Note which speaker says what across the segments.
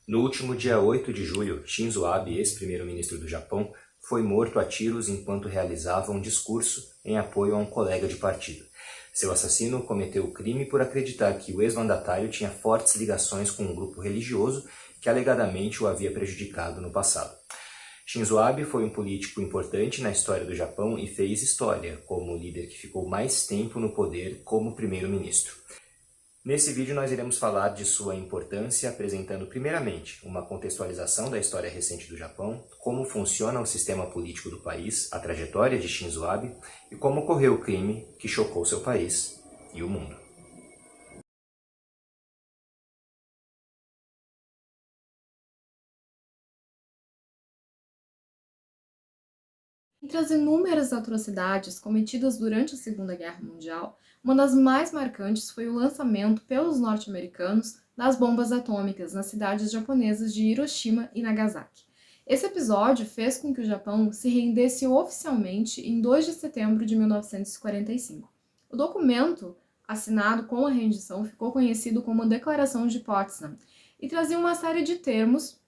Speaker 1: No último dia 8 de julho, Shinzo Abe, ex-primeiro-ministro do Japão, foi morto a tiros enquanto realizava um discurso em apoio a um colega de partido. Seu assassino cometeu o crime por acreditar que o ex-mandatário tinha fortes ligações com um grupo religioso que alegadamente o havia prejudicado no passado. Shinzo Abe foi um político importante na história do Japão e fez história como o líder que ficou mais tempo no poder como primeiro-ministro. Nesse vídeo nós iremos falar de sua importância, apresentando primeiramente uma contextualização da história recente do Japão, como funciona o sistema político do país, a trajetória de Shinzo Abe e como ocorreu o crime que chocou seu país e o mundo.
Speaker 2: Entre as inúmeras atrocidades cometidas durante a Segunda Guerra Mundial, uma das mais marcantes foi o lançamento pelos norte-americanos das bombas atômicas nas cidades japonesas de Hiroshima e Nagasaki. Esse episódio fez com que o Japão se rendesse oficialmente em 2 de setembro de 1945. O documento assinado com a rendição ficou conhecido como a Declaração de Potsdam e trazia uma série de termos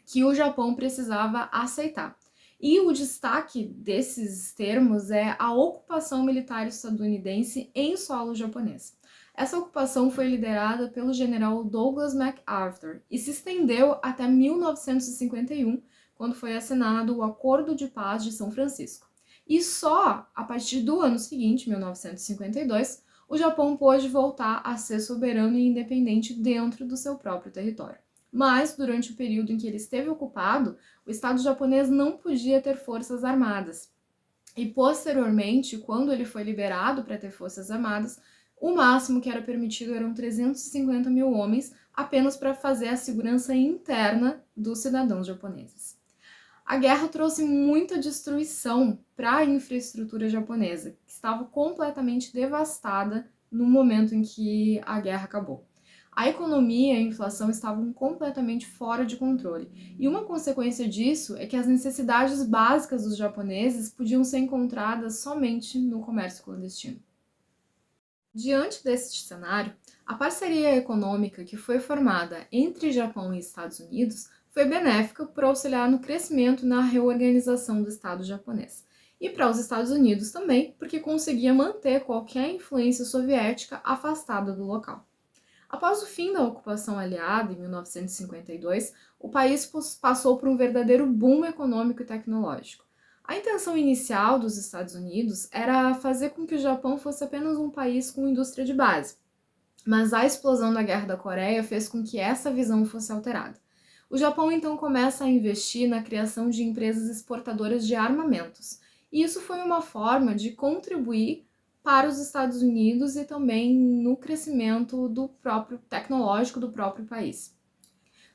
Speaker 2: que o Japão precisava aceitar. E o destaque desses termos é a ocupação militar estadunidense em solo japonês. Essa ocupação foi liderada pelo general Douglas MacArthur e se estendeu até 1951, quando foi assinado o Acordo de Paz de São Francisco. E só a partir do ano seguinte, 1952, o Japão pôde voltar a ser soberano e independente dentro do seu próprio território. Mas, durante o período em que ele esteve ocupado, o Estado japonês não podia ter forças armadas. E, posteriormente, quando ele foi liberado para ter forças armadas, o máximo que era permitido eram 350 mil homens, apenas para fazer a segurança interna dos cidadãos japoneses. A guerra trouxe muita destruição para a infraestrutura japonesa, que estava completamente devastada no momento em que a guerra acabou. A economia e a inflação estavam completamente fora de controle, e uma consequência disso é que as necessidades básicas dos japoneses podiam ser encontradas somente no comércio clandestino. Diante desse cenário, a parceria econômica que foi formada entre Japão e Estados Unidos foi benéfica por auxiliar no crescimento e na reorganização do Estado japonês. E para os Estados Unidos também, porque conseguia manter qualquer influência soviética afastada do local. Após o fim da ocupação aliada, em 1952, o país passou por um verdadeiro boom econômico e tecnológico. A intenção inicial dos Estados Unidos era fazer com que o Japão fosse apenas um país com indústria de base, mas a explosão da Guerra da Coreia fez com que essa visão fosse alterada. O Japão então começa a investir na criação de empresas exportadoras de armamentos, e isso foi uma forma de contribuir para os Estados Unidos e também no crescimento do próprio tecnológico do próprio país.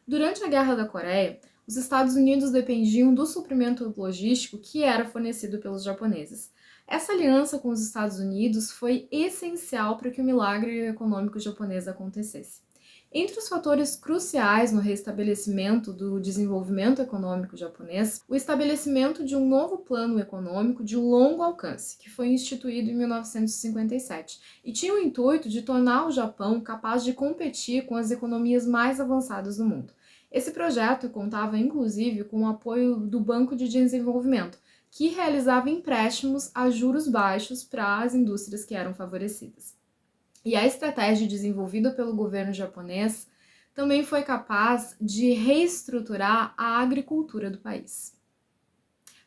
Speaker 2: Durante a Guerra da Coreia, os Estados Unidos dependiam do suprimento logístico que era fornecido pelos japoneses. Essa aliança com os Estados Unidos foi essencial para que o milagre econômico japonês acontecesse. Entre os fatores cruciais no restabelecimento do desenvolvimento econômico japonês, o estabelecimento de um novo plano econômico de longo alcance, que foi instituído em 1957, e tinha o intuito de tornar o Japão capaz de competir com as economias mais avançadas do mundo. Esse projeto contava, inclusive, com o apoio do Banco de Desenvolvimento, que realizava empréstimos a juros baixos para as indústrias que eram favorecidas. E a estratégia desenvolvida pelo governo japonês também foi capaz de reestruturar a agricultura do país.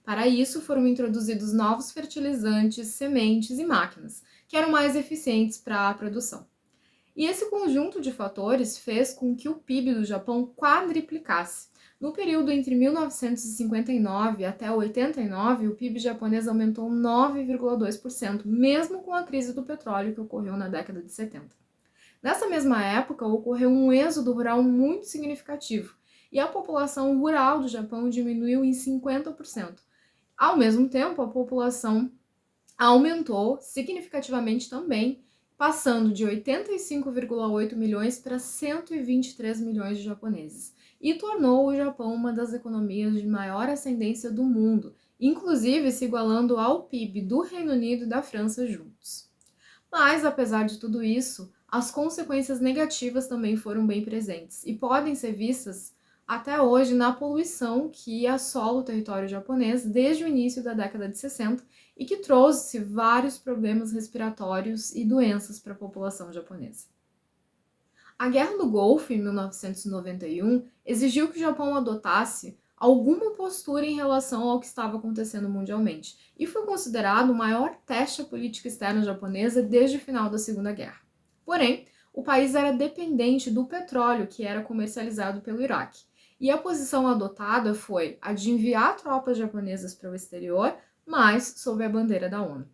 Speaker 2: Para isso, foram introduzidos novos fertilizantes, sementes e máquinas, que eram mais eficientes para a produção. E esse conjunto de fatores fez com que o PIB do Japão quadriplicasse. No período entre 1959 até 89, o PIB japonês aumentou 9,2%, mesmo com a crise do petróleo que ocorreu na década de 70. Nessa mesma época, ocorreu um êxodo rural muito significativo, e a população rural do Japão diminuiu em 50%. Ao mesmo tempo, a população aumentou significativamente também, passando de 85,8 milhões para 123 milhões de japoneses, e tornou o Japão uma das economias de maior ascendência do mundo, inclusive se igualando ao PIB do Reino Unido e da França juntos. Mas, apesar de tudo isso, as consequências negativas também foram bem presentes e podem ser vistas até hoje na poluição que assola o território japonês desde o início da década de 60 e que trouxe vários problemas respiratórios e doenças para a população japonesa. A Guerra do Golfo, em 1991, exigiu que o Japão adotasse alguma postura em relação ao que estava acontecendo mundialmente e foi considerado o maior teste à política externa japonesa desde o final da Segunda Guerra. Porém, o país era dependente do petróleo que era comercializado pelo Iraque, e a posição adotada foi a de enviar tropas japonesas para o exterior, mas sob a bandeira da ONU.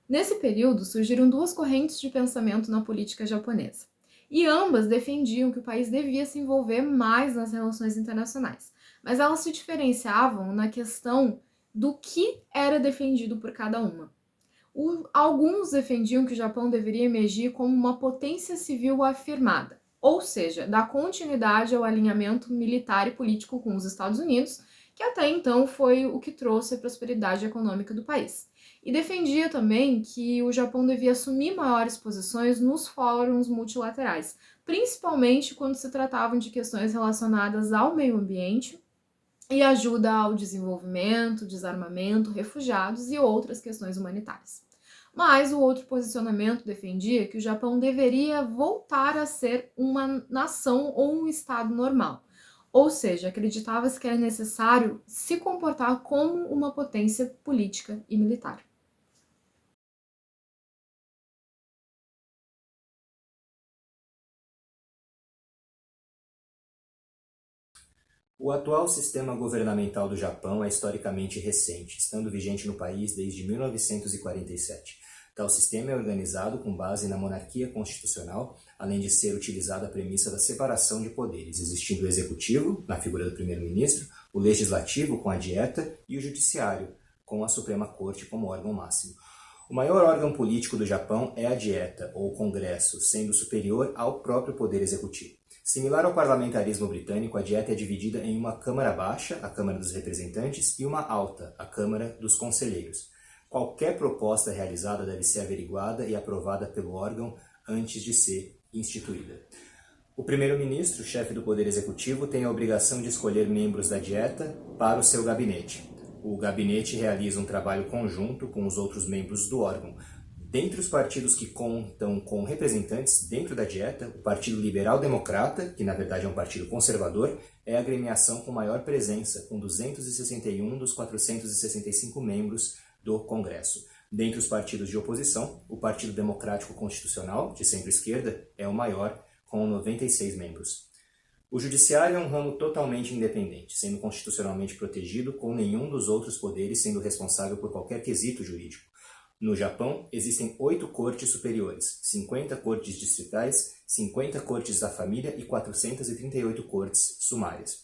Speaker 2: Nesse período, surgiram duas correntes de pensamento na política japonesa, e ambas defendiam que o país devia se envolver mais nas relações internacionais, mas elas se diferenciavam na questão do que era defendido por cada uma. Alguns defendiam que o Japão deveria emergir como uma potência civil afirmada, ou seja, dar continuidade ao alinhamento militar e político com os Estados Unidos, que até então foi o que trouxe a prosperidade econômica do país. E defendia também que o Japão devia assumir maiores posições nos fóruns multilaterais, principalmente quando se tratavam de questões relacionadas ao meio ambiente e ajuda ao desenvolvimento, desarmamento, refugiados e outras questões humanitárias. Mas o outro posicionamento defendia que o Japão deveria voltar a ser uma nação ou um estado normal. Ou seja, acreditava-se que era necessário se comportar como uma potência política e militar.
Speaker 1: O atual sistema governamental do Japão é historicamente recente, estando vigente no país desde 1947. Tal sistema é organizado com base na monarquia constitucional, além de ser utilizada a premissa da separação de poderes, existindo o executivo, na figura do primeiro-ministro, o legislativo, com a dieta, e o judiciário, com a Suprema Corte como órgão máximo. O maior órgão político do Japão é a dieta, ou Congresso, sendo superior ao próprio poder executivo. Similar ao parlamentarismo britânico, a dieta é dividida em uma Câmara Baixa, a Câmara dos Representantes, e uma Alta, a Câmara dos Conselheiros. Qualquer proposta realizada deve ser averiguada e aprovada pelo órgão antes de ser instituída. O primeiro-ministro, chefe do Poder Executivo, tem a obrigação de escolher membros da dieta para o seu gabinete. O gabinete realiza um trabalho conjunto com os outros membros do órgão. Dentre os partidos que contam com representantes dentro da dieta, o Partido Liberal Democrata, que na verdade é um partido conservador, é a agremiação com maior presença, com 261 dos 465 membros do Congresso. Dentre os partidos de oposição, o Partido Democrático Constitucional, de centro-esquerda, é o maior, com 96 membros. O judiciário é um ramo totalmente independente, sendo constitucionalmente protegido, com nenhum dos outros poderes sendo responsável por qualquer quesito jurídico. No Japão, existem 8 cortes superiores, 50 cortes distritais, 50 cortes da família e 438 cortes sumárias.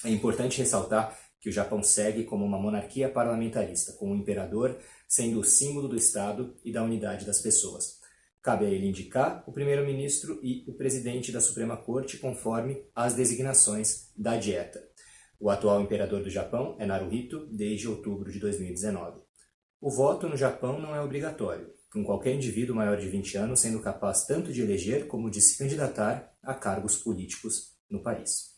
Speaker 1: É importante ressaltar que o Japão segue como uma monarquia parlamentarista, com o imperador sendo o símbolo do Estado e da unidade das pessoas. Cabe a ele indicar o primeiro-ministro e o presidente da Suprema Corte conforme as designações da dieta. O atual imperador do Japão é Naruhito desde outubro de 2019. O voto no Japão não é obrigatório, com qualquer indivíduo maior de 20 anos sendo capaz tanto de eleger como de se candidatar a cargos políticos no país.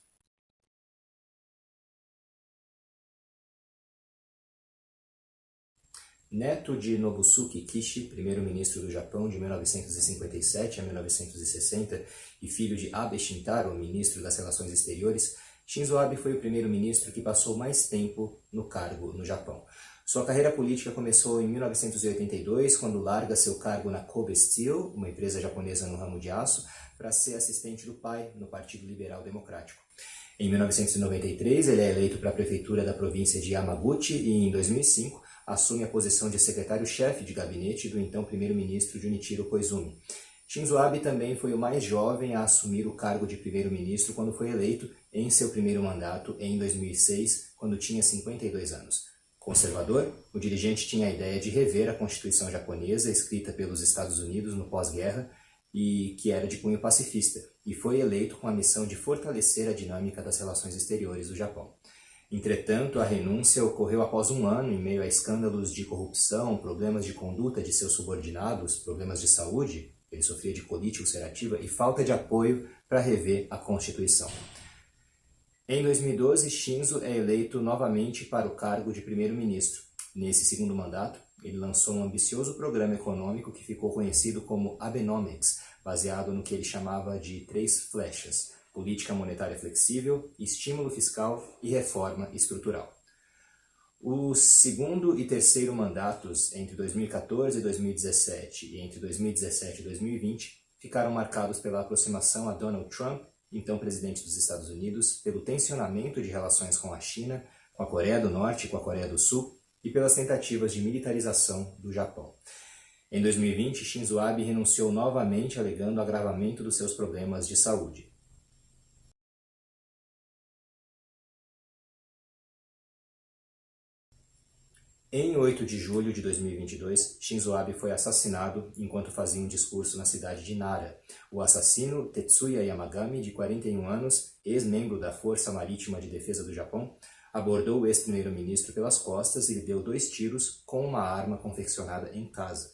Speaker 1: Neto de Nobusuke Kishi, primeiro-ministro do Japão de 1957 a 1960 e filho de Abe Shintaro, ministro das Relações Exteriores, Shinzo Abe foi o primeiro-ministro que passou mais tempo no cargo no Japão. Sua carreira política começou em 1982, quando larga seu cargo na Kobe Steel, uma empresa japonesa no ramo de aço, para ser assistente do pai no Partido Liberal Democrático. Em 1993, ele é eleito para a prefeitura da província de Yamaguchi e, em 2005, assume a posição de secretário-chefe de gabinete do então primeiro-ministro Junichiro Koizumi. Shinzo Abe também foi o mais jovem a assumir o cargo de primeiro-ministro quando foi eleito em seu primeiro mandato em 2006, quando tinha 52 anos. Conservador, o dirigente tinha a ideia de rever a Constituição japonesa, escrita pelos Estados Unidos no pós-guerra, e que era de cunho pacifista, e foi eleito com a missão de fortalecer a dinâmica das relações exteriores do Japão. Entretanto, a renúncia ocorreu após um ano, em meio a escândalos de corrupção, problemas de conduta de seus subordinados, problemas de saúde, ele sofria de colite ulcerativa, e falta de apoio para rever a Constituição. Em 2012, Shinzo é eleito novamente para o cargo de primeiro-ministro. Nesse segundo mandato, ele lançou um ambicioso programa econômico que ficou conhecido como Abenomics, baseado no que ele chamava de 3 flechas: política monetária flexível, estímulo fiscal e reforma estrutural. Os segundo e terceiro mandatos, entre 2014 e 2017 e entre 2017 e 2020, ficaram marcados pela aproximação a Donald Trump, então presidente dos Estados Unidos, pelo tensionamento de relações com a China, com a Coreia do Norte e com a Coreia do Sul, e pelas tentativas de militarização do Japão. Em 2020, Shinzo Abe renunciou novamente alegando agravamento dos seus problemas de saúde. Em 8 de julho de 2022, Shinzo Abe foi assassinado enquanto fazia um discurso na cidade de Nara. O assassino, Tetsuya Yamagami, de 41 anos, ex-membro da Força Marítima de Defesa do Japão, abordou o ex-primeiro-ministro pelas costas e lhe deu 2 tiros com uma arma confeccionada em casa.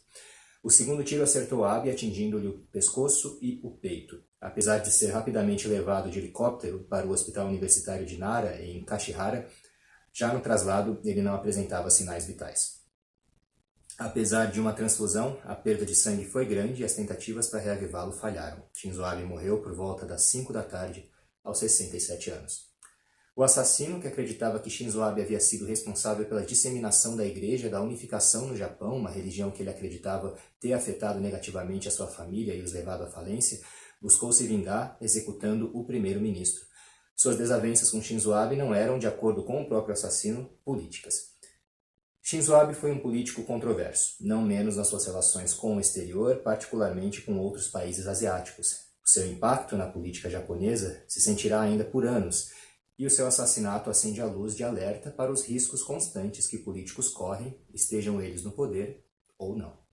Speaker 1: O segundo tiro acertou Abe, atingindo-lhe o pescoço e o peito. Apesar de ser rapidamente levado de helicóptero para o Hospital Universitário de Nara, em Kashihara, já no traslado, ele não apresentava sinais vitais. Apesar de uma transfusão, a perda de sangue foi grande e as tentativas para reavivá-lo falharam. Shinzo Abe morreu por volta das 5 da tarde, aos 67 anos. O assassino, que acreditava que Shinzo Abe havia sido responsável pela disseminação da Igreja da Unificação no Japão, uma religião que ele acreditava ter afetado negativamente a sua família e os levado à falência, buscou se vingar executando o primeiro-ministro. Suas desavenças com Shinzo Abe não eram, de acordo com o próprio assassino, políticas. Shinzo Abe foi um político controverso, não menos nas suas relações com o exterior, particularmente com outros países asiáticos. O seu impacto na política japonesa se sentirá ainda por anos, e o seu assassinato acende a luz de alerta para os riscos constantes que políticos correm, estejam eles no poder ou não.